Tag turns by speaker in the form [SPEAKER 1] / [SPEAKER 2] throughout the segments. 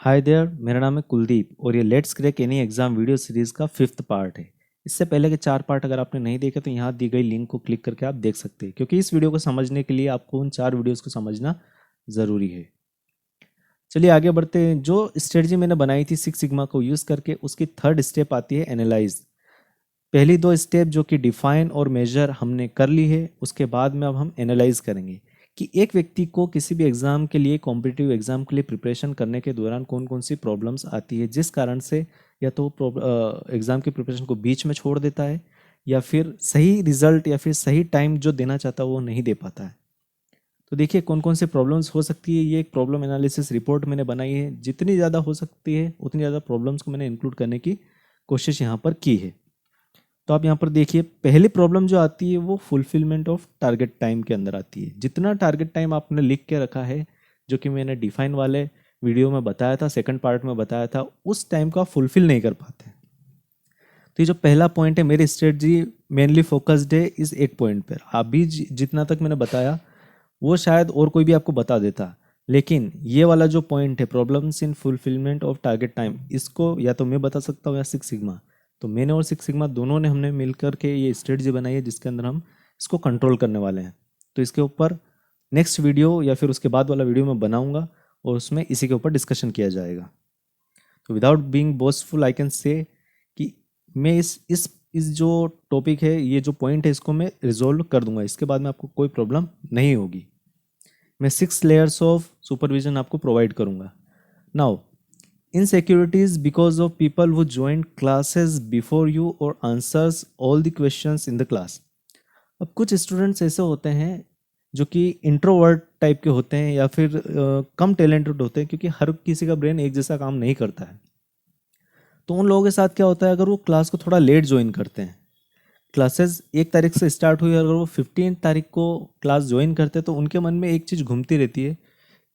[SPEAKER 1] Hi there, मेरा नाम है कुलदीप और ये let's crack any exam video series का 5th पार्ट है। इससे पहले के 4 पार्ट अगर आपने नहीं देखे तो यहाँ दी गई लिंक को क्लिक करके आप देख सकते हैं, क्योंकि इस वीडियो को समझने के लिए आपको उन 4 वीडियोस को समझना ज़रूरी है। चलिए आगे बढ़ते हैं। जो स्ट्रेटजी मैंने बनाई थी सिक्स सिग्मा को यूज़ करके, उसकी थर्ड स्टेप आती है एनालाइज। पहली दो स्टेप जो कि डिफाइन और मेजर हमने कर ली है, उसके बाद में अब हम एनालाइज करेंगे कि एक व्यक्ति को किसी भी एग्ज़ाम के लिए, कॉम्पिटिटिव एग्ज़ाम के लिए प्रिपरेशन करने के दौरान कौन कौन सी प्रॉब्लम्स आती है, जिस कारण से या तो एग्ज़ाम की प्रिपरेशन को बीच में छोड़ देता है या फिर सही रिजल्ट या फिर सही टाइम जो देना चाहता है वो नहीं दे पाता है। तो देखिए कौन कौन सी प्रॉब्लम्स हो सकती है। ये एक प्रॉब्लम एनालिसिस रिपोर्ट मैंने बनाई है। जितनी ज़्यादा हो सकती है उतनी ज़्यादा प्रॉब्लम्स को मैंने इंक्लूड करने की कोशिश यहाँ पर की है। तो आप यहाँ पर देखिए, पहली प्रॉब्लम जो आती है वो फुलफिलमेंट ऑफ टारगेट टाइम के अंदर आती है। जितना टारगेट टाइम आपने लिख के रखा है, जो कि मैंने डिफाइन वाले वीडियो में बताया था, सेकंड पार्ट में बताया था, उस टाइम को आप फुलफिल नहीं कर पाते। तो ये जो पहला पॉइंट है, मेरी स्ट्रेटजी मेनली फोकस्ड है इस एक पॉइंट पर। आप भी जितना तक मैंने बताया वो शायद और कोई भी आपको बता देता, लेकिन ये वाला जो पॉइंट है, problems in fulfilment of target time, इसको या तो मैं बता सकता हूँ या सिक्स सिग्मा। तो मैंने और सिक्स सिग्मा दोनों ने हमने मिलकर के ये स्ट्रेटजी बनाई है जिसके अंदर हम इसको कंट्रोल करने वाले हैं। तो इसके ऊपर नेक्स्ट वीडियो या फिर उसके बाद वाला वीडियो मैं बनाऊंगा और उसमें इसी के ऊपर डिस्कशन किया जाएगा। तो without being boastful I can say कि मैं इस जो टॉपिक है, ये जो पॉइंट है, इसको मैं रिजोल्व कर दूंगा। इसके बाद में आपको कोई प्रॉब्लम नहीं होगी। मैं 6 लेयर्स ऑफ सुपरविजन आपको प्रोवाइड करूंगा। Now, insecurities because of people who join classes before you और answers all the questions in the class. अब कुछ स्टूडेंट्स ऐसे होते हैं जो कि इंट्रोवर्ट टाइप के होते हैं या फिर कम टैलेंटेड होते हैं, क्योंकि हर किसी का ब्रेन एक जैसा काम नहीं करता है। तो उन लोगों के साथ क्या होता है, अगर वो क्लास को थोड़ा लेट ज्वाइन करते हैं, क्लासेस 1 तारीख से स्टार्ट हुई, अगर वो 15 तारीख को क्लास ज्वाइन करते हैं, तो उनके मन में एक चीज़ घूमती रहती है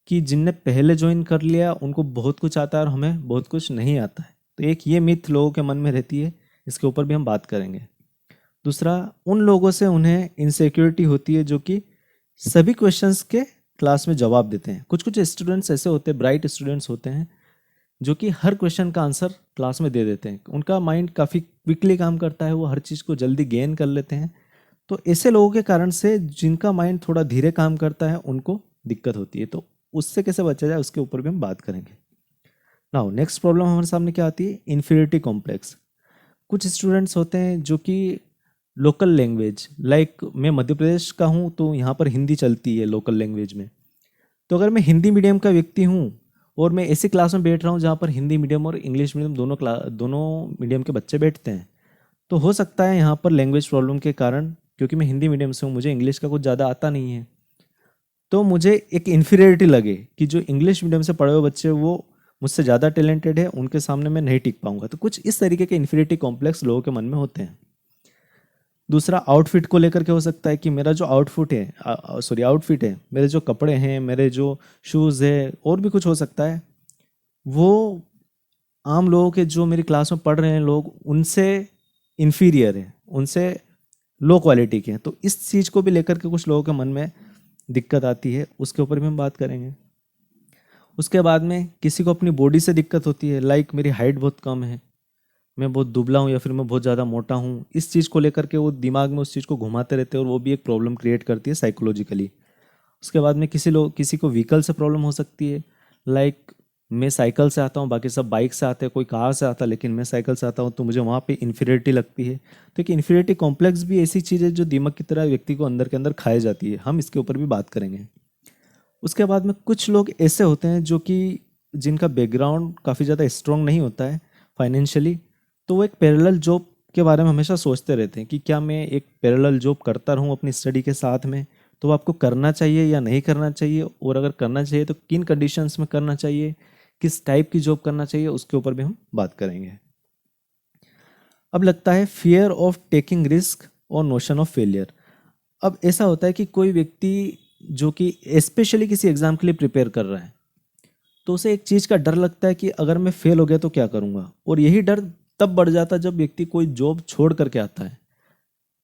[SPEAKER 1] कि जिनने पहले ज्वाइन कर लिया उनको बहुत कुछ आता है और हमें बहुत कुछ नहीं आता है। तो एक ये मिथ लोगों के मन में रहती है, इसके ऊपर भी हम बात करेंगे। दूसरा, उन लोगों से उन्हें इनसिक्योरिटी होती है जो कि सभी क्वेश्चंस के क्लास में जवाब देते हैं। कुछ कुछ स्टूडेंट्स ऐसे होते हैं, ब्राइट स्टूडेंट्स होते हैं, जो कि हर क्वेश्चन का आंसर क्लास में दे देते हैं। उनका माइंड काफ़ी क्विकली काम करता है, वो हर चीज़ को जल्दी गेन कर लेते हैं। तो ऐसे लोगों के कारण से जिनका माइंड थोड़ा धीरे काम करता है उनको दिक्कत होती है। तो उससे कैसे बचा जाए उसके ऊपर भी हम बात करेंगे। नाउ नेक्स्ट प्रॉब्लम हमारे सामने क्या आती है, इन्फीरियरिटी कॉम्प्लेक्स। कुछ स्टूडेंट्स होते हैं जो कि लोकल लैंग्वेज, लाइक मैं मध्य प्रदेश का हूँ तो यहाँ पर हिंदी चलती है लोकल लैंग्वेज में। तो अगर मैं हिंदी मीडियम का व्यक्ति हूँ और मैं ऐसी क्लास में बैठ रहा हूँ जहाँ पर हिंदी मीडियम और इंग्लिश मीडियम दोनों मीडियम के बच्चे बैठते हैं, तो हो सकता है यहाँ पर लैंग्वेज प्रॉब्लम के कारण, क्योंकि मैं हिंदी मीडियम से हूँ, मुझे इंग्लिश का कुछ ज़्यादा आता नहीं है, तो मुझे एक इन्फीरियरिटी लगे कि जो इंग्लिश मीडियम से पढ़े हुए बच्चे वो मुझसे ज़्यादा टैलेंटेड है, उनके सामने मैं नहीं टिक पाऊंगा। तो कुछ इस तरीके के इन्फीरियरिटी कॉम्प्लेक्स लोगों के मन में होते हैं। दूसरा, आउटफिट को लेकर के हो सकता है कि मेरा जो आउटफिट है, मेरे जो कपड़े हैं, मेरे जो शूज़ है, और भी कुछ हो सकता है, वो आम लोगों के, जो मेरी क्लास में पढ़ रहे हैं लोग, उनसे इन्फीरियर है, उनसे लो क्वालिटी के हैं। तो इस चीज़ को भी लेकर के कुछ लोगों के मन में दिक्कत आती है, उसके ऊपर भी हम बात करेंगे। उसके बाद में किसी को अपनी बॉडी से दिक्कत होती है, लाइक मेरी हाइट बहुत कम है, मैं बहुत दुबला हूँ या फिर मैं बहुत ज़्यादा मोटा हूँ। इस चीज़ को लेकर के वो दिमाग में उस चीज़ को घुमाते रहते हैं और वो भी एक प्रॉब्लम क्रिएट करती है साइकोलॉजिकली। उसके बाद में किसी को व्हीकल से प्रॉब्लम हो सकती है, लाइक मैं साइकिल से आता हूँ, बाकी सब बाइक से आते हैं, कोई कार से आता है, लेकिन मैं साइकिल से आता हूँ, तो मुझे वहाँ पे इन्फीरियरिटी लगती है। तो एक इन्फीरियरिटी कॉम्प्लेक्स भी ऐसी चीज़ है जो दिमाग की तरह व्यक्ति को अंदर के अंदर खाई जाती है। हम इसके ऊपर भी बात करेंगे। उसके बाद में कुछ लोग ऐसे होते हैं जो कि जिनका बैकग्राउंड काफ़ी ज़्यादा स्ट्रॉन्ग नहीं होता है फाइनेंशियली, तो वो एक पैरेलल जॉब के बारे में हमेशा सोचते रहते हैं कि क्या मैं एक पैरेलल जॉब करता रहूं अपनी स्टडी के साथ में। तो वो आपको करना चाहिए या नहीं करना चाहिए, और अगर करना चाहिए तो किन कंडीशंस में करना चाहिए, किस टाइप की जॉब करना चाहिए, उसके ऊपर भी हम बात करेंगे। अब लगता है फियर ऑफ टेकिंग रिस्क और नोशन ऑफ फेलियर। अब ऐसा होता है कि कोई व्यक्ति जो कि स्पेशली किसी एग्ज़ाम के लिए प्रिपेयर कर रहा है, तो उसे एक चीज़ का डर लगता है कि अगर मैं फेल हो गया तो क्या करूँगा। और यही डर तब बढ़ जाता है जब व्यक्ति कोई जॉब छोड़ करके आता है।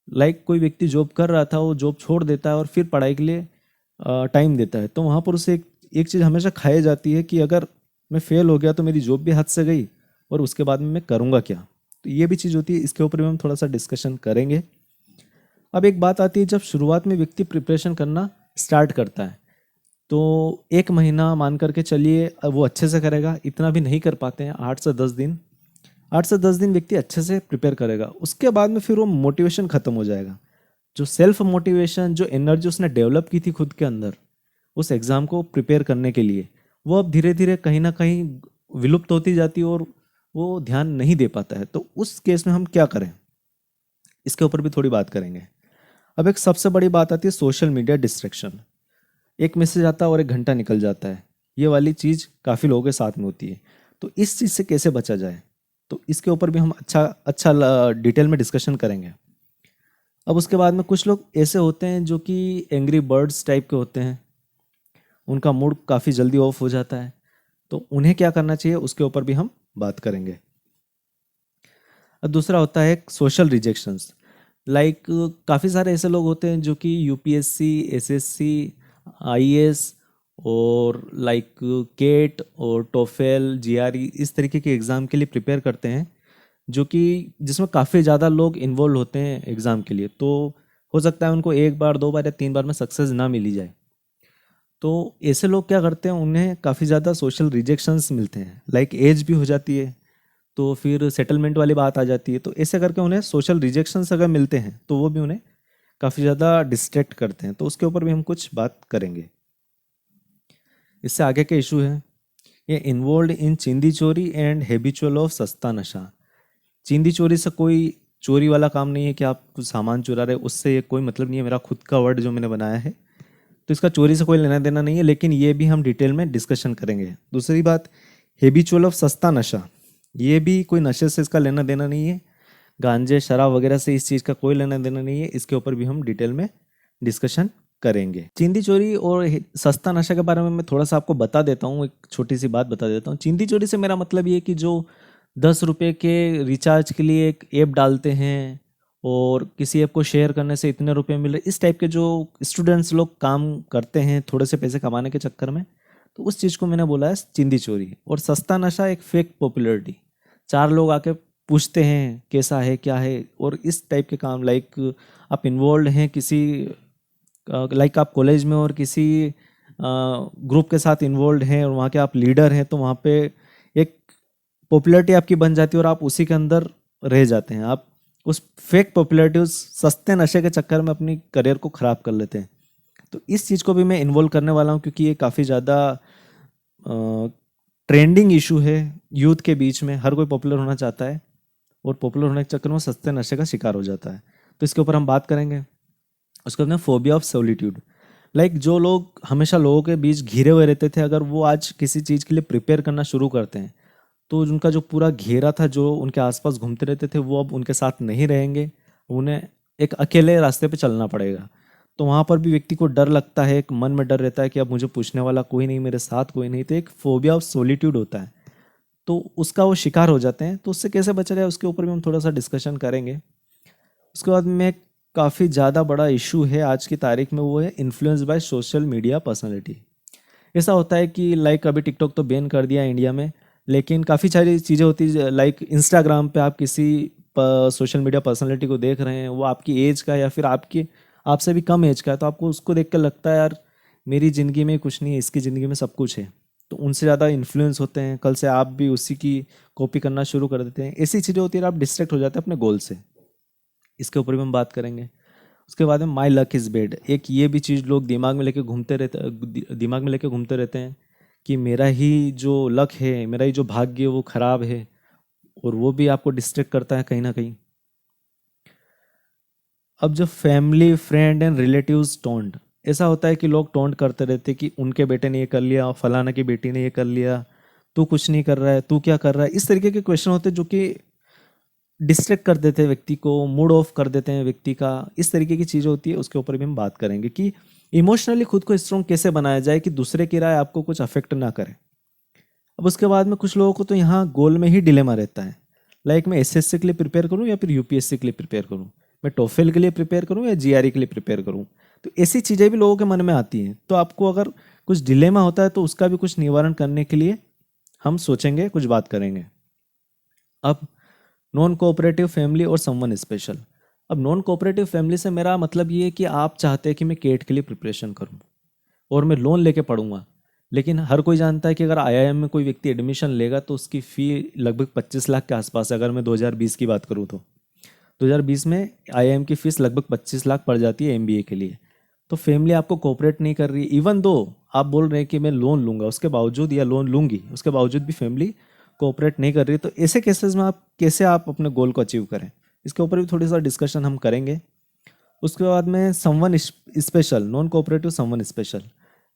[SPEAKER 1] लाइक कोई व्यक्ति जॉब कर रहा था, वो जॉब छोड़ देता है और फिर पढ़ाई के लिए टाइम देता है, तो वहाँ पर उसे एक चीज़ हमेशा खाई जाती है कि अगर मैं फेल हो गया तो मेरी जॉब भी हाथ से गई, और उसके बाद में मैं करूँगा क्या। तो ये भी चीज़ होती है, इसके ऊपर भी हम थोड़ा सा डिस्कशन करेंगे। अब एक बात आती है, जब शुरुआत में व्यक्ति प्रिपरेशन करना स्टार्ट करता है तो 1 महीना मान करके चलिए वो अच्छे से करेगा, इतना भी नहीं कर पाते हैं, 8 से 10 दिन, 8 से 10 दिन व्यक्ति अच्छे से प्रिपेयर करेगा। उसके बाद में फिर वो मोटिवेशन ख़त्म हो जाएगा। जो सेल्फ मोटिवेशन, जो एनर्जी उसने डेवलप की थी खुद के अंदर उस एग्ज़ाम को प्रिपेयर करने के लिए, वो अब धीरे धीरे कहीं ना कहीं विलुप्त होती जाती है और वो ध्यान नहीं दे पाता है। तो उस केस में हम क्या करें, इसके ऊपर भी थोड़ी बात करेंगे। अब एक सबसे बड़ी बात आती है सोशल मीडिया डिस्ट्रैक्शन। एक मैसेज आता है और 1 घंटा निकल जाता है, ये वाली चीज़ काफ़ी लोगों के साथ में होती है। तो इस चीज़ से कैसे बचा जाए, तो इसके ऊपर भी हम अच्छा अच्छा डिटेल में डिस्कशन करेंगे। अब उसके बाद में कुछ लोग ऐसे होते हैं जो कि एंग्री बर्ड्स टाइप के होते हैं, उनका मूड काफ़ी जल्दी ऑफ हो जाता है, तो उन्हें क्या करना चाहिए उसके ऊपर भी हम बात करेंगे। अब दूसरा होता है सोशल रिजेक्शंस। लाइक काफ़ी सारे ऐसे लोग होते हैं जो कि यूपीएससी, एसएससी, आईएएस और लाइक केट और टोफेल, जीआरई इस तरीके के एग्ज़ाम के लिए प्रिपेयर करते हैं, जो कि जिसमें काफ़ी ज़्यादा लोग इन्वॉल्व होते हैं एग्ज़ाम के लिए। तो हो सकता है उनको 1 बार 2 बार या 3 बार में सक्सेस ना मिली जाए। तो ऐसे लोग क्या करते हैं, उन्हें काफ़ी ज़्यादा सोशल रिजेक्शंस मिलते हैं, लाइक एज भी हो जाती है, तो फिर सेटलमेंट वाली बात आ जाती है। तो ऐसे करके उन्हें सोशल रिजेक्शंस अगर मिलते हैं तो वो भी उन्हें काफ़ी ज़्यादा डिस्ट्रैक्ट करते हैं। तो उसके ऊपर भी हम कुछ बात करेंगे। इससे आगे के इशू है ये इन्वॉल्व इन चिंदी चोरी एंड हैबिचुअल ऑफ सस्ता नशा। चिंदी चोरी से कोई चोरी वाला काम नहीं है कि आप कुछ सामान चुरा रहे, उससे ये कोई मतलब नहीं है, मेरा खुद का वर्ड जो मैंने बनाया है, तो इसका चोरी से कोई लेना देना नहीं है, लेकिन ये भी हम डिटेल में डिस्कशन करेंगे। दूसरी बात, हैबिचुअल ऑफ सस्ता नशा, ये भी कोई नशे से इसका लेना देना नहीं है, गांजे शराब वगैरह से इस चीज़ का कोई लेना देना नहीं है। इसके ऊपर भी हम डिटेल में डिस्कशन करेंगे। चिंदी चोरी और सस्ता नशा के बारे में मैं थोड़ा सा आपको बता देता हूँ, एक छोटी सी बात बता देता हूँ। चिंदी चोरी से मेरा मतलब ये है कि जो 10 रुपये के रिचार्ज के लिए एक ऐप डालते हैं और किसी ऐप को शेयर करने से इतने रुपए मिल रहे, इस टाइप के जो स्टूडेंट्स लोग काम करते हैं थोड़े से पैसे कमाने के चक्कर में, तो उस चीज़ को मैंने बोला है चिंदी चोरी। और सस्ता नशा एक फेक पॉपुलैरिटी, 4 लोग आके पूछते हैं कैसा है क्या है, और इस टाइप के काम, लाइक आप इन्वॉल्व हैं किसी, लाइक आप कॉलेज में और किसी ग्रुप के साथ इन्वॉल्व हैं और वहाँ के आप लीडर हैं, तो वहाँ पे एक पॉपुलैरिटी आपकी बन जाती है और आप उसी के अंदर रह जाते हैं। आप उस फेक पॉपुलैरिटी, उस सस्ते नशे के चक्कर में अपनी करियर को ख़राब कर लेते हैं। तो इस चीज़ को भी मैं इन्वॉल्व करने वाला हूँ, क्योंकि ये काफ़ी ज़्यादा ट्रेंडिंग इशू है यूथ के बीच में। हर कोई पॉपुलर होना चाहता है और पॉपुलर होने के चक्कर में सस्ते नशे का शिकार हो जाता है। तो इसके ऊपर हम बात करेंगे। उसके बाद में फोबिया ऑफ सॉलिट्यूड, लाइक जो लोग हमेशा लोगों के बीच घिरे हुए रहते थे, अगर वो आज किसी चीज़ के लिए प्रिपेयर करना शुरू करते हैं तो उनका जो पूरा घेरा था, जो उनके आसपास घूमते रहते थे, वो अब उनके साथ नहीं रहेंगे, उन्हें एक अकेले रास्ते पे चलना पड़ेगा। तो वहाँ पर भी व्यक्ति को डर लगता है, एक मन में डर रहता है कि अब मुझे पूछने वाला कोई नहीं, मेरे साथ कोई नहीं, तो एक फोबिया ऑफ सॉलिट्यूड होता है, तो उसका वो शिकार हो जाते हैं। तो उससे कैसे बचा जाए उसके ऊपर भी हम थोड़ा सा डिस्कशन करेंगे। उसके बाद में काफ़ी ज़्यादा बड़ा इशू है आज की तारीख में, वो है influence by social media personality. ऐसा होता है कि लाइक अभी टिकटॉक तो बैन कर दिया इंडिया में, लेकिन काफ़ी सारी चीज़ें होती है, लाइक इंस्टाग्राम पे आप किसी सोशल मीडिया पर्सनैलिटी को देख रहे हैं, वो आपकी एज का या फिर आपकी आपसे भी कम एज का है, तो आपको उसको देख कर लगता है यार मेरी ज़िंदगी में कुछ नहीं है, इसकी ज़िंदगी में सब कुछ है। तो उनसे ज़्यादा इन्फ्लुएंस होते हैं, कल से आप भी उसी की कॉपी करना शुरू कर देते हैं। ऐसी चीज़ें होती है, आप डिस्ट्रैक्ट हो जाते हैं अपने गोल से। इसके ऊपर भी हम बात करेंगे। उसके बाद में माई लक इज़ बैड, एक ये भी चीज़ लोग दिमाग में लेके घूमते रहते हैं कि मेरा ही जो लक है, मेरा ही जो भाग्य है वो ख़राब है, और वो भी आपको डिस्ट्रैक्ट करता है कहीं ना कहीं। अब जब family, friend and relatives taunt, ऐसा होता है कि लोग टोंट करते रहते हैं कि उनके बेटे ने ये कर लिया, फलाना की बेटी ने ये कर लिया, तू कुछ नहीं कर रहा है, तू क्या कर रहा है, इस तरीके के क्वेश्चन होते हैं जो कि डिस्ट्रैक्ट कर देते हैं व्यक्ति को, मूड ऑफ कर देते हैं व्यक्ति का। इस तरीके की चीज़ होती है, उसके ऊपर भी हम बात करेंगे कि इमोशनली खुद को स्ट्रॉन्ग कैसे बनाया जाए कि दूसरे की राय आपको कुछ अफेक्ट ना करे। अब उसके बाद में कुछ लोगों को तो यहाँ गोल में ही डिलेमा रहता है, लाइक मैं एसएससी के लिए प्रिपेयर करूँ या फिर यूपीएससी के लिए प्रिपेयर करूँ, मैं टोफेल के लिए प्रिपेयर करूँ या जीआरई के लिए प्रिपेयर करूँ। तो ऐसी चीज़ें भी लोगों के मन में आती हैं। तो आपको अगर कुछ डिलेमा होता है तो उसका भी कुछ निवारण करने के लिए हम सोचेंगे, कुछ बात करेंगे। अब नॉन कोऑपरेटिव फैमिली और समवन स्पेशल। अब नॉन कोऑपरेटिव फैमिली से मेरा मतलब ये है कि आप चाहते हैं कि मैं केट के लिए प्रिपरेशन करूं और मैं लोन लेके पढ़ूंगा, लेकिन हर कोई जानता है कि अगर आईआईएम में कोई व्यक्ति एडमिशन लेगा तो उसकी फ़ी लगभग 25 लाख के आसपास है। अगर मैं 2020 की बात करूं तो 2020 में आईआईएम की फ़ीस लगभग 25 लाख पड़ जाती है एमबीए के लिए। तो फैमिली आपको कोऑपरेट नहीं कर रही, इवन दो आप बोल रहे हैं कि मैं लोन लूंगा, उसके बावजूद या लोन लूंगी उसके बावजूद भी फैमिली कोऑपरेट नहीं कर रही, तो ऐसे केसेस में आप अपने गोल को अचीव करें, इसके ऊपर भी थोड़ी सा डिस्कशन हम करेंगे। उसके बाद में someone special, non cooperative someone special,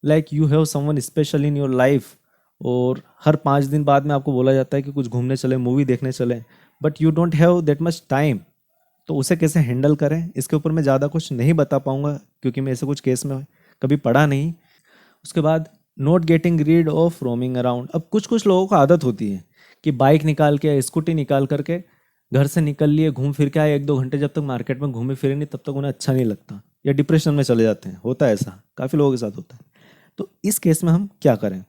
[SPEAKER 1] like you have someone special in your life, और हर 5 दिन बाद में आपको बोला जाता है कि कुछ घूमने चले, मूवी देखने चले, but you don't have that much time. तो उसे कैसे हैंडल करें, इसके ऊपर मैं ज़्यादा कुछ नहीं बता पाऊंगा क्योंकि मैं ऐसे कुछ केस में कभी पढ़ा नहीं। उसके बाद not getting read of roaming around. अब कुछ कुछ लोगों को आदत होती है कि बाइक निकाल के, स्कूटी निकाल करके घर से निकल लिए, घूम फिर के आए 1-2 घंटे, जब तक मार्केट में घूमे फिरे नहीं तब तक उन्हें अच्छा नहीं लगता, या डिप्रेशन में चले जाते हैं। होता है ऐसा, काफ़ी लोगों के साथ होता है। तो इस केस में हम क्या करें?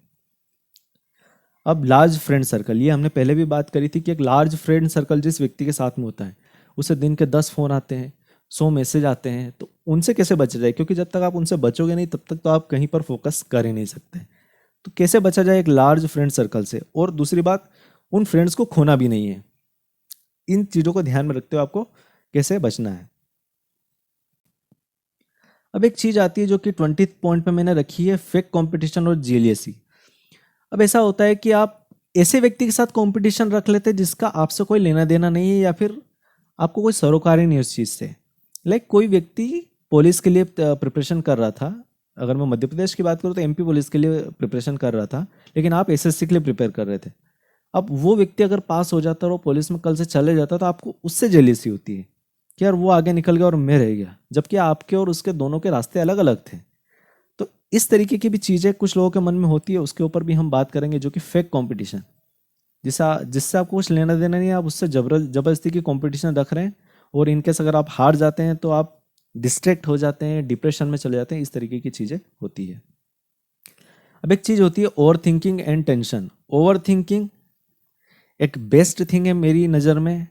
[SPEAKER 1] अब लार्ज फ्रेंड सर्कल, ये हमने पहले भी बात करी थी कि एक लार्ज फ्रेंड सर्कल जिस व्यक्ति के साथ में होता है उसे दिन के 10 फ़ोन आते हैं, 100 मैसेज आते हैं, तो उनसे कैसे बचा जाए? क्योंकि जब तक आप उनसे बचोगे नहीं तब तक तो आप कहीं पर फोकस कर ही नहीं सकते। तो कैसे बचा जाए एक लार्ज फ्रेंड सर्कल से? और दूसरी बात, उन फ्रेंड्स को खोना भी नहीं है। इन चीज़ों को ध्यान में रखते हुए आपको कैसे बचना है। अब एक चीज़ आती है जो कि 20 पॉइंट पे मैंने रखी है, फेक कंपटीशन और जेलियसी। अब ऐसा होता है कि आप ऐसे व्यक्ति के साथ कंपटीशन रख लेते हैं जिसका आपसे कोई लेना देना नहीं है, या फिर आपको कोई सरोकार ही नहीं उस चीज़ से। लाइक कोई व्यक्ति पुलिस के लिए प्रिपरेशन कर रहा था, अगर मैं मध्य प्रदेश की बात करूँ तो एमपी पुलिस के लिए प्रिपरेशन कर रहा था, लेकिन आप एसएससी के लिए प्रिपेयर कर रहे थे। अब वो व्यक्ति अगर पास हो जाता और वो पुलिस में कल से चले जाता तो आपको उससे जेलिसी होती है कि यार वो आगे निकल गया और मैं रह गया, जबकि आपके और उसके दोनों के रास्ते अलग अलग थे। तो इस तरीके की भी चीज़ें कुछ लोगों के मन में होती है, उसके ऊपर भी हम बात करेंगे, जो कि फेक कंपटीशन, जिससे आपको कुछ लेना देना नहीं है, आप उससे जबरदस्ती की कंपटीशन रख रहे हैं, और इनकेस अगर आप हार जाते हैं तो आप डिस्ट्रैक्ट हो जाते हैं, डिप्रेशन में चले जाते हैं, इस तरीके की चीज़ें होती है। अब एक चीज़ होती है over thinking and tension. Over thinking एक बेस्ट थिंग है मेरी नज़र में,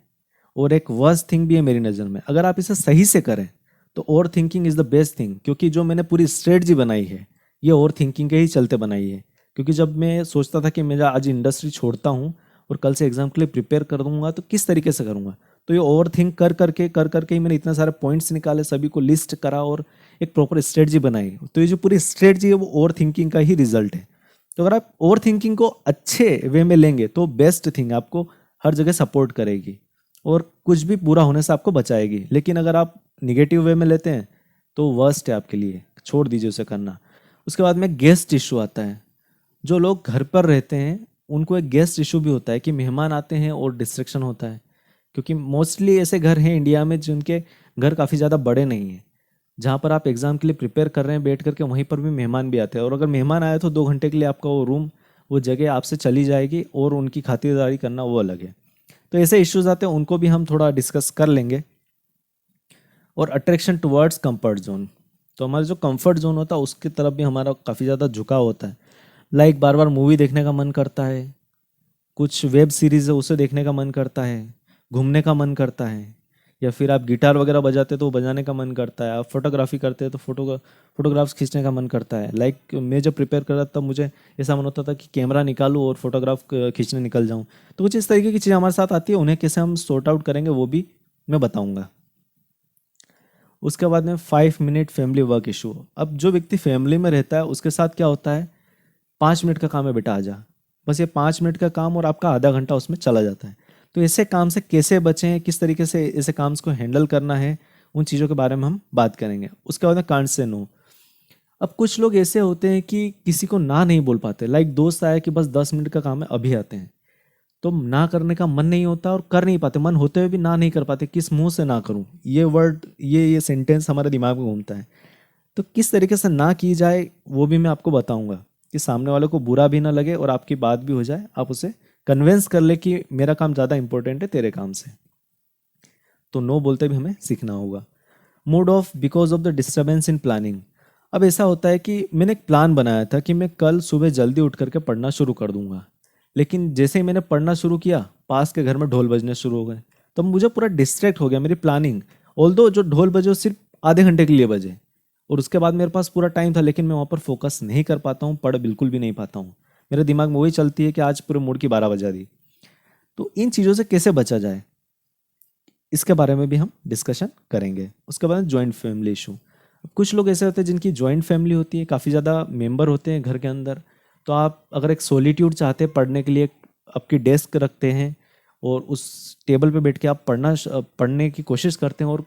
[SPEAKER 1] और एक वर्स्ट थिंग भी है मेरी नज़र में। अगर आप इसे सही से करें तो over thinking is the best thing, क्योंकि जो मैंने पूरी स्ट्रेटजी बनाई है ये ओवर थिंकिंग के ही चलते बनाई है। क्योंकि जब मैं सोचता था कि मेरा आज इंडस्ट्री छोड़ता हूँ और कल से एग्जाम के लिए प्रिपेयर कर दूंगा तो किस तरीके से करूँगा, तो ये ओवर थिंक कर करके ही मैंने इतने सारे पॉइंट्स निकाले, सभी को लिस्ट करा और एक प्रॉपर स्ट्रेटजी बनाई। तो ये जो पूरी स्ट्रेटजी है वो ओवर थिंकिंग का ही रिजल्ट है। तो अगर आप ओवर थिंकिंग को अच्छे वे में लेंगे तो बेस्ट थिंग आपको हर जगह सपोर्ट करेगी और कुछ भी बुरा होने से आपको बचाएगी। लेकिन अगर आप निगेटिव वे में लेते हैं तो वर्स्ट है आपके लिए, छोड़ दीजिए उसे करना। उसके बाद में गेस्ट इशू आता है। जो लोग घर पर रहते हैं उनको एक गेस्ट इशू भी होता है कि मेहमान आते हैं और डिस्ट्रैक्शन होता है, क्योंकि मोस्टली ऐसे घर हैं इंडिया में जिनके घर काफ़ी ज़्यादा बड़े नहीं हैं, जहाँ पर आप एग्ज़ाम के लिए प्रिपेयर कर रहे हैं बैठ करके, वहीं पर भी मेहमान भी आते हैं, और अगर मेहमान आए तो 2 घंटे के लिए आपका वो रूम, वो जगह आपसे चली जाएगी, और उनकी खातिरदारी करना वो अलग है। तो ऐसे इश्यूज आते हैं, उनको भी हम थोड़ा डिस्कस कर लेंगे। और अट्रैक्शन टुवर्ड्स कंफर्ट जोन, तो हमारा जो कंफर्ट जोन होता है उसकी तरफ भी हमारा काफ़ी ज़्यादा झुकाव होता है। लाइक बार बार मूवी देखने का मन करता है, कुछ वेब सीरीज़ है उसे देखने का मन करता है, घूमने का मन करता है, या फिर आप गिटार वगैरह बजाते तो बजाने का मन करता है, आप फोटोग्राफी करते हैं तो फोटोग्राफ्स खींचने का मन करता है। लाइक मैं जब प्रिपेयर कर रहा था तब मुझे ऐसा मन होता था कि कैमरा निकालूं और फोटोग्राफ खींचने निकल जाऊं। तो कुछ इस तरीके की चीज़ें हमारे साथ आती है, उन्हें कैसे हम सॉर्ट आउट करेंगे वो भी मैं बताऊँगा। उसके बाद में 5 मिनट फैमिली वर्क इशू। अब जो व्यक्ति फैमिली में रहता है उसके साथ क्या होता है, 5 मिनट का काम है बेटा आजा, बस ये 5 मिनट का काम और आपका आधा घंटा उसमें चला जाता है। तो ऐसे काम से कैसे बचें, किस तरीके से ऐसे काम को हैंडल करना है, उन चीज़ों के बारे में हम बात करेंगे। उसके बाद में कांट से नो। अब कुछ लोग ऐसे होते हैं कि किसी को ना नहीं बोल पाते। लाइक दोस्त आया कि बस 10 मिनट का काम है अभी आते हैं, तो ना करने का मन नहीं होता और कर नहीं पाते, मन होते हुए भी ना नहीं कर पाते, किस मुंह से ना करूं, ये वर्ड ये सेंटेंस हमारे दिमाग में घूमता है। तो किस तरीके से ना की जाए वो भी मैं आपको बताऊंगा कि सामने वाले को बुरा भी ना लगे और आपकी बात भी हो जाए, आप उसे कन्विंस कर ले कि मेरा काम ज़्यादा इंपॉर्टेंट है तेरे काम से। तो नो बोलते भी हमें सीखना होगा। Mood off because of the disturbance in planning. अब ऐसा होता है कि मैंने एक प्लान बनाया था कि मैं कल सुबह जल्दी उठ करके पढ़ना शुरू कर दूंगा, लेकिन जैसे ही मैंने पढ़ना शुरू किया, पास के घर में ढोल बजने शुरू हो गए, तो मुझे पूरा डिस्ट्रैक्ट हो गया मेरी प्लानिंग। ऑल्दो जो ढोल बजे वो सिर्फ आधे घंटे के लिए बजे, और उसके बाद मेरे पास पूरा टाइम था, लेकिन मैं वहाँ पर फोकस नहीं कर पाता हूँ, पढ़ बिल्कुल भी नहीं पाता हूँ। मेरे दिमाग में वही चलती है कि आज पूरे मूड की 12 बजा दी। तो इन चीज़ों से कैसे बचा जाए, इसके बारे में भी हम डिस्कशन करेंगे। उसके बाद जॉइंट फैमिली इशू। कुछ लोग ऐसे होते हैं जिनकी जॉइंट फैमिली होती है, काफ़ी ज़्यादा मेंबर होते हैं घर के अंदर। तो आप अगर एक सोलिट्यूड चाहते हैं पढ़ने के लिए, आपकी डेस्क रखते हैं और उस टेबल पे बैठ के आप पढ़ने की कोशिश करते हैं, और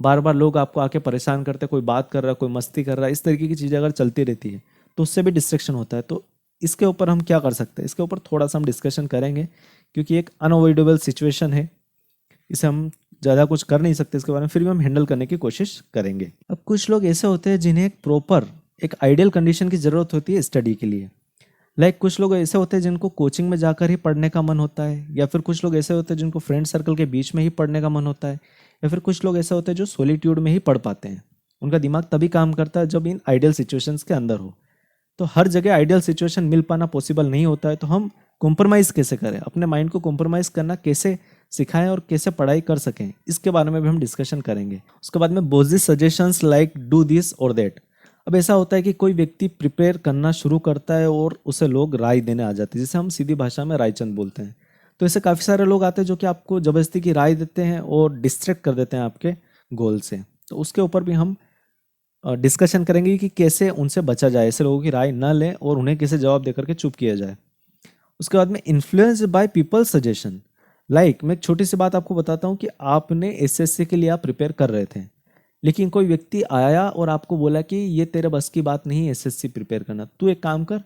[SPEAKER 1] बार बार लोग आपको आके परेशान करते हैं, कोई बात कर रहा है, कोई मस्ती कर रहा है, इस तरीके की चीज़ें अगर चलती रहती है तो उससे भी डिस्ट्रैक्शन होता है। तो इसके ऊपर हम क्या कर सकते हैं, इसके ऊपर थोड़ा सा हम डिस्कशन करेंगे, क्योंकि एक अनअवॉइडेबल सिचुएशन है, इसे हम ज़्यादा कुछ कर नहीं सकते इसके बारे में, फिर भी हम हैंडल करने की कोशिश करेंगे। अब कुछ लोग ऐसे होते हैं जिन्हें एक प्रॉपर, एक आइडियल कंडीशन की ज़रूरत होती है स्टडी के लिए। लाइक कुछ लोग ऐसे होते हैं जिनको कोचिंग में जाकर ही पढ़ने का मन होता है, या फिर कुछ लोग ऐसे होते हैं जिनको फ्रेंड सर्कल के बीच में ही पढ़ने का मन होता है, या फिर कुछ लोग ऐसे होते हैं जो सॉलिट्यूड में ही पढ़ पाते हैं। उनका दिमाग तभी काम करता है जब इन आइडियल सिचुएशंस के अंदर हो। तो हर जगह आइडियल सिचुएशन मिल पाना पॉसिबल नहीं होता है, तो हम कॉम्प्रोमाइज़ कैसे करें, अपने माइंड को कॉम्प्रोमाइज़ करना कैसे सिखाएं और कैसे पढ़ाई कर सकें, इसके बारे में भी हम डिस्कशन करेंगे। उसके बाद में बोजिस सजेशंस लाइक डू दिस और दैट। अब ऐसा होता है कि कोई व्यक्ति प्रिपेयर करना शुरू करता है और उसे लोग राय देने आ जाते हैं, जिसे हम सीधी भाषा में रायचंद बोलते हैं। तो ऐसे काफ़ी सारे लोग आते हैं जो कि आपको ज़बरदस्ती की राय देते हैं और डिस्ट्रैक्ट कर देते हैं आपके गोल से। तो उसके ऊपर भी हम डिस्कशन करेंगे कि कैसे उनसे बचा जाए, ऐसे लोगों की राय न लें और उन्हें कैसे जवाब देकर के चुप किया जाए। उसके बाद में influence by people suggestion. Like मैं एक छोटी सी बात आपको बताता हूँ कि आपने एसएससी के लिए आप प्रिपेयर कर रहे थे, लेकिन कोई व्यक्ति आया और आपको बोला कि ये तेरे बस की बात नहीं है एसएससी प्रिपेयर करना, तू एक काम कर,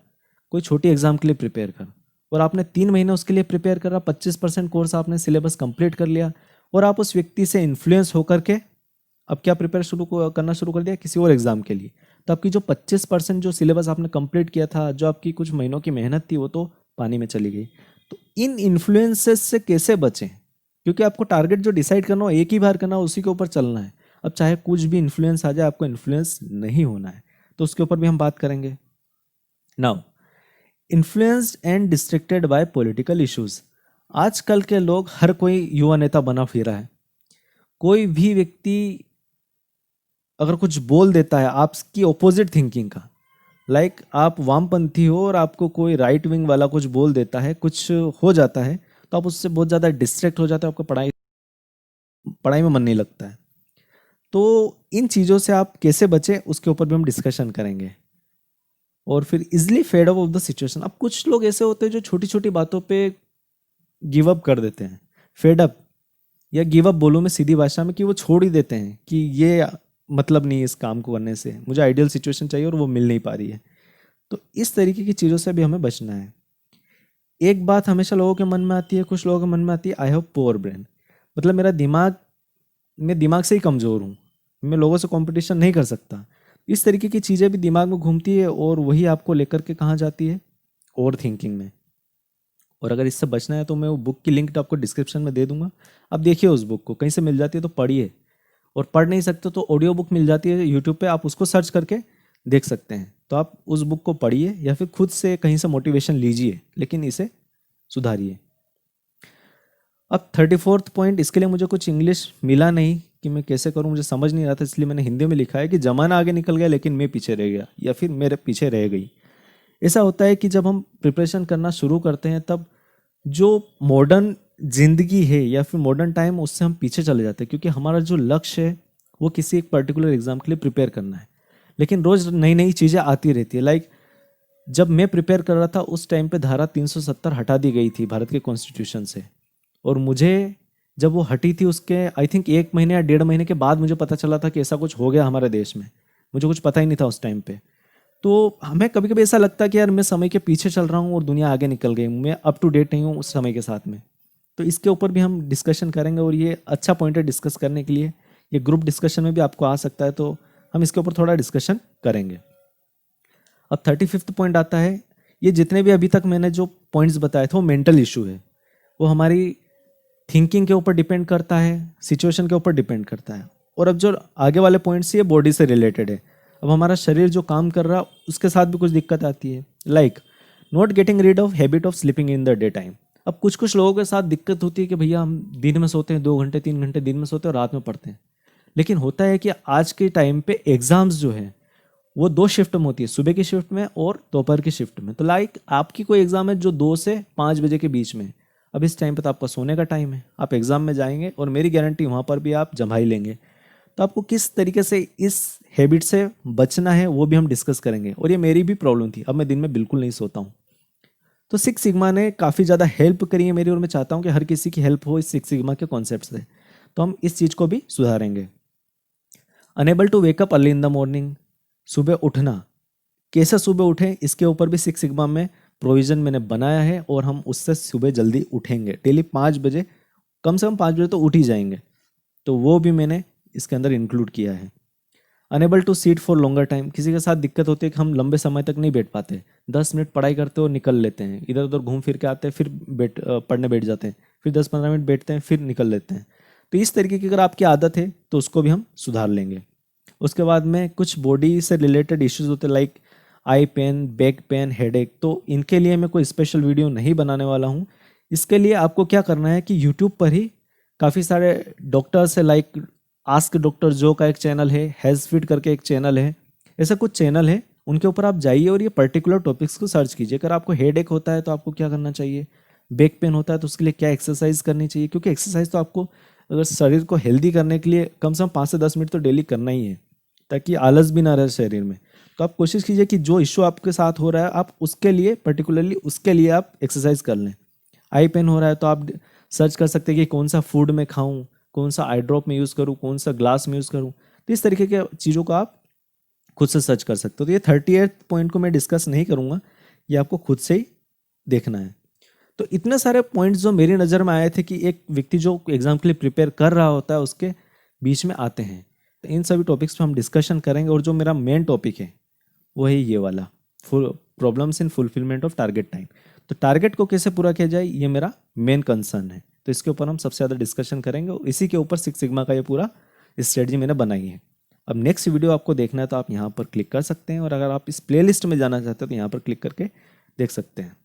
[SPEAKER 1] कोई छोटी एग्जाम के लिए प्रिपेयर कर। और आपने 3 महीने उसके लिए प्रिपेयर करा, 25% कोर्स आपने सिलेबस कंप्लीट कर लिया, और आप उस व्यक्ति से इन्फ्लुएंस होकर के अब क्या प्रिपेयर करना शुरू कर दिया किसी और एग्जाम के लिए। तो आपकी जो 25% जो सिलेबस आपने कंप्लीट किया था, जो आपकी कुछ महीनों की मेहनत थी, वो तो पानी में चली गई। तो इन इन्फ्लुएंसेस से कैसे बचें, क्योंकि आपको टारगेट जो डिसाइड करना हो एक ही बार करना हो, उसी के ऊपर चलना है। अब चाहे कुछ भी इन्फ्लुएंस आ जाए, आपको इन्फ्लुएंस नहीं होना है। तो उसके ऊपर भी हम बात करेंगे। Now influenced and distracted by political issues. आजकल के लोग, हर कोई युवा नेता बना फिर रहा है। कोई भी व्यक्ति अगर कुछ बोल देता है आपकी ऑपोजिट थिंकिंग का, लाइक आप वामपंथी हो और आपको कोई राइट विंग वाला कुछ बोल देता है, कुछ हो जाता है, तो आप उससे बहुत ज़्यादा डिस्ट्रैक्ट हो जाते हो, आपको पढ़ाई पढ़ाई में मन नहीं लगता है। तो इन चीज़ों से आप कैसे बचें, उसके ऊपर भी हम डिस्कशन करेंगे। और फिर easily fed up of the situation. अब कुछ लोग ऐसे होते हैं जो छोटी छोटी बातों पे गिव अप कर देते हैं। फेड अप या गिव अप बोलूँ मैं सीधी भाषा में, कि वो छोड़ ही देते हैं कि ये मतलब नहीं है इस काम को करने से, मुझे आइडियल सिचुएशन चाहिए और वो मिल नहीं पा रही है। तो इस तरीके की चीज़ों से भी हमें बचना है। एक बात हमेशा लोगों के मन में आती है, कुछ लोगों के मन में आती है, आई हैव पुअर ब्रेन, मतलब मैं दिमाग से ही कमज़ोर हूँ, मैं लोगों से कंपटीशन नहीं कर सकता। इस तरीके की चीज़ें भी दिमाग में घूमती है, और वही आपको लेकर के कहाँ जाती है, ओवर थिंकिंग में। और अगर इससे बचना है तो मैं वो बुक की लिंक तो आपको डिस्क्रिप्शन में दे दूंगा, आप देखिए उस बुक को, कहीं से मिल जाती है तो पढ़िए, और पढ़ नहीं सकते तो ऑडियो बुक मिल जाती है यूट्यूब पे, आप उसको सर्च करके देख सकते हैं। तो आप उस बुक को पढ़िए या फिर खुद से कहीं से मोटिवेशन लीजिए, लेकिन इसे सुधारिए। अब 34th पॉइंट, इसके लिए मुझे कुछ इंग्लिश मिला नहीं कि मैं कैसे करूं, मुझे समझ नहीं रहा था, इसलिए मैंने हिंदी में लिखा है कि जमाना आगे निकल गया लेकिन मैं पीछे रह गया, या फिर मेरे पीछे रह गई। ऐसा होता है कि जब हम प्रिपरेशन करना शुरू करते हैं, तब जो मॉडर्न जिंदगी है या फिर मॉडर्न टाइम, उससे हम पीछे चले जाते हैं, क्योंकि हमारा जो लक्ष्य है वो किसी एक पर्टिकुलर एग्जाम के लिए प्रिपेयर करना है। लेकिन रोज़ नई नई चीज़ें आती रहती है। लाइक जब मैं प्रिपेयर कर रहा था उस टाइम पे धारा 370 हटा दी गई थी भारत के कॉन्स्टिट्यूशन से, और मुझे जब वो हटी थी उसके आई थिंक 1 महीने या 1.5 महीने के बाद मुझे पता चला था कि ऐसा कुछ हो गया हमारे देश में। मुझे कुछ पता ही नहीं था उस टाइम पे। तो हमें कभी कभी ऐसा लगता है कि यार मैं समय के पीछे चल रहा हूँ और दुनिया आगे निकल गई, मैं अप टू डेट नहीं हूँ उस समय के साथ में। तो इसके ऊपर भी हम डिस्कशन करेंगे, और ये अच्छा पॉइंट है डिस्कस करने के लिए। ये ग्रुप डिस्कशन में भी आपको आ सकता है, तो हम इसके ऊपर थोड़ा डिस्कशन करेंगे। अब 35th पॉइंट आता है, ये जितने भी अभी तक मैंने जो पॉइंट्स बताए थे वो मेंटल इशू है, वो हमारी थिंकिंग के ऊपर डिपेंड करता है, सिचुएशन के ऊपर डिपेंड करता है। और अब जो आगे वाले पॉइंट्स ये बॉडी से रिलेटेड है। अब हमारा शरीर जो काम कर रहा है उसके साथ भी कुछ दिक्कत आती है। Like not getting read of habit of sleeping in the day time. अब कुछ कुछ लोगों के साथ दिक्कत होती है कि भैया हम दिन में सोते हैं 2 घंटे 3 घंटे दिन में सोते हैं और रात में पढ़ते हैं, लेकिन होता है कि आज के टाइम पे एग्जाम्स जो है वो 2 शिफ्ट में होती है, सुबह की शिफ्ट में और दोपहर की शिफ्ट में। तो लाइक आपकी कोई एग्जाम है जो 2 से 5 बजे के बीच में, अब इस टाइम पे तो आपका सोने का टाइम है, आप एग्जाम में जाएंगे और मेरी गारंटी वहाँ पर भी आप जमाई लेंगे। तो आपको किस तरीके से इस हैबिट से बचना है वो भी हम डिस्कस करेंगे। और ये मेरी भी प्रॉब्लम थी, अब मैं दिन में बिल्कुल नहीं सोता हूँ। तो सिक्स सिग्मा ने काफ़ी ज़्यादा हेल्प करी है मेरी, और मैं चाहता हूँ कि हर किसी की हेल्प हो इस सिक्स सिग्मा के कॉन्सेप्ट से। तो हम इस चीज़ को भी सुधारेंगे। Enable to wake up early in the morning, सुबह उठना, कैसे सुबह उठें इसके ऊपर भी सिक्स सिग्मा में प्रोविज़न मैंने बनाया है, और हम उससे सुबह जल्दी उठेंगे। डेली 5 बजे, कम से कम 5 बजे तो उठ ही जाएंगे, तो वो भी मैंने इसके अंदर इंक्लूड किया है। Unable to sit for longer time, किसी के साथ दिक्कत होती है कि हम लंबे समय तक नहीं बैठ पाते, 10 मिनट पढ़ाई करते हो निकल लेते हैं, इधर उधर घूम फिर के आते हैं, फिर पढ़ने बैठ जाते हैं, फिर 10-15 मिनट बैठते हैं, फिर निकल लेते हैं। तो इस तरीके की अगर आपकी आदत है तो उसको भी हम सुधार लेंगे। उसके बाद में कुछ बॉडी से रिलेटेड इश्यूज होते हैं, like eye pain, back pain, headache. तो इनके लिए मैं कोई स्पेशल वीडियो नहीं बनाने वाला हूँ। इसके लिए आपको क्या करना है कि यूट्यूब पर ही काफ़ी सारे डॉक्टर्स है, लाइक आस्क डॉक्टर जो का एक चैनल है, हैज़ फिट करके एक चैनल है, ऐसा कुछ चैनल है, उनके ऊपर आप जाइए और ये पर्टिकुलर टॉपिक्स को सर्च कीजिए। अगर आपको हेडेक होता है तो आपको क्या करना चाहिए, बैक पेन होता है तो उसके लिए क्या एक्सरसाइज करनी चाहिए, क्योंकि एक्सरसाइज तो आपको अगर शरीर को हेल्दी करने के लिए कम से कम 5 से 10 मिनट तो डेली करना ही है, ताकि आलस भी ना रहे शरीर में। तो आप कोशिश कीजिए कि जो इश्यू आपके साथ हो रहा है आप उसके लिए पर्टिकुलरली उसके लिए आप एक्सरसाइज कर लें। आई पेन हो रहा है तो आप सर्च कर सकते हैं कि कौन सा फूड में खाऊं, कौन सा आई ड्रॉप में यूज़ करूं, कौन सा ग्लास में यूज़ करूं। तो इस तरीके के चीज़ों को आप खुद से सर्च कर सकते हो। तो ये 38 पॉइंट को मैं डिस्कस नहीं करूंगा, ये आपको खुद से ही देखना है। तो इतने सारे पॉइंट्स जो मेरी नज़र में आए थे कि एक व्यक्ति जो एग्जाम के लिए प्रिपेयर कर रहा होता है उसके बीच में आते हैं, तो इन सभी टॉपिक्स पे हम डिस्कशन करेंगे। और जो मेरा मेन टॉपिक है वो है ये वाला, full problems in fulfilment of target time. तो टारगेट को कैसे पूरा किया जाए ये मेरा मेन कंसर्न है, तो इसके ऊपर हम सबसे ज़्यादा डिस्कशन करेंगे, और इसी के ऊपर सिक्स सिग्मा का ये पूरा स्ट्रेटजी मैंने बनाई है। अब नेक्स्ट वीडियो आपको देखना है तो आप यहाँ पर क्लिक कर सकते हैं, और अगर आप इस प्लेलिस्ट में जाना चाहते हैं तो यहाँ पर क्लिक करके देख सकते हैं।